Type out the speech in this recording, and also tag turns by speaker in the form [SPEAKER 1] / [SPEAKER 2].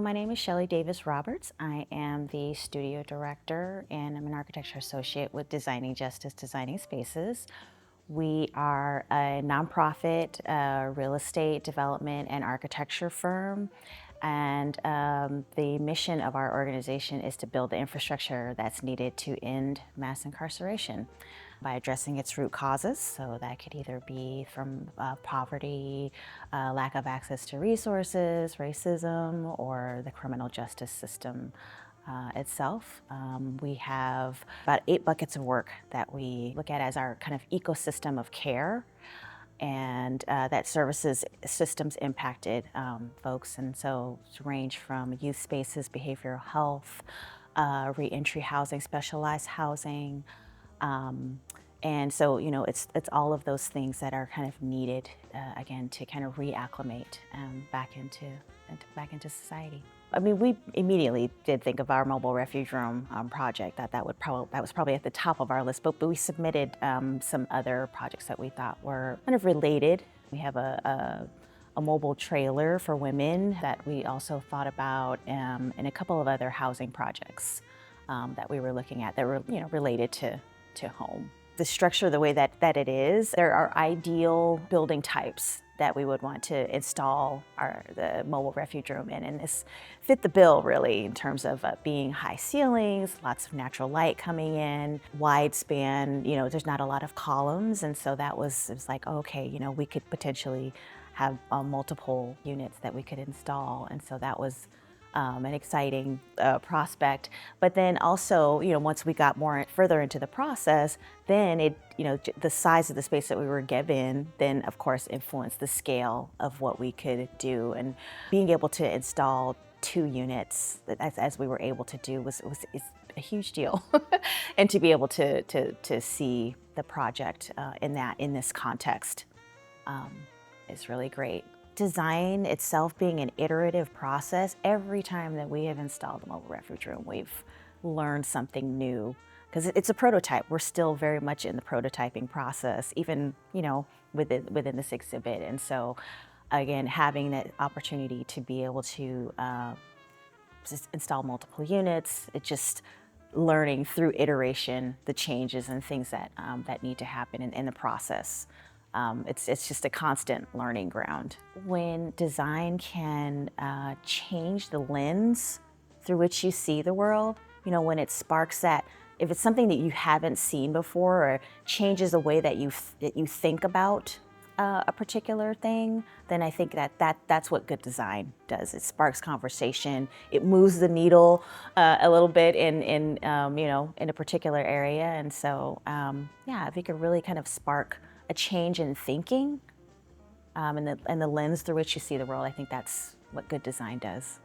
[SPEAKER 1] My name is Shelley Davis Roberts. I am the studio director and I'm an architecture associate with Designing Justice, Designing Spaces. We are a nonprofit real estate development and architecture firm. And the mission of our organization is to build the infrastructure that's needed to end mass incarceration by addressing its root causes. So that could either be from poverty, lack of access to resources, racism, or the criminal justice system itself. We have about 8 buckets of work that we look at as our kind of ecosystem of care, and that services systems impacted folks. And so it's range from youth spaces, behavioral health, reentry housing, specialized housing. And so, it's all of those things that are kind of needed, again, to kind of reacclimate back into society. I mean, we immediately did think of our Mobile Refuge Room project. That was probably at the top of our list, but we submitted some other projects that we thought were kind of related. We have a mobile trailer for women that we also thought about, and a couple of other housing projects that we were looking at that were related to home. The structure, the way that it is, there are ideal building types that we would want to install the mobile refuge room in, and this fit the bill really in terms of being high ceilings, lots of natural light coming in, wide span. There's not a lot of columns, and so it was like, okay, we could potentially have multiple units that we could install, and so that was an exciting prospect. But then also, once we got further into the process, then the size of the space that we were given, then of course influenced the scale of what we could do. And being able to install 2 units, as we were able to do, is a huge deal. And to be able to see the project in this context is really great. Design itself being an iterative process, every time that we have installed the mobile refuge room, we've learned something new, because it's a prototype. We're still very much in the prototyping process, even within this exhibit. And so, again, having that opportunity to be able to just install multiple units, it's just learning through iteration the changes and things that need to happen in the process. It's just a constant learning ground. When design can change the lens through which you see the world, when it sparks that, if it's something that you haven't seen before or changes the way that you think about a particular thing, then I think that's what good design does. It sparks conversation. It moves the needle a little bit in a particular area, and so yeah, if you could really kind of spark a change in thinking and the lens through which you see the world, I think that's what good design does.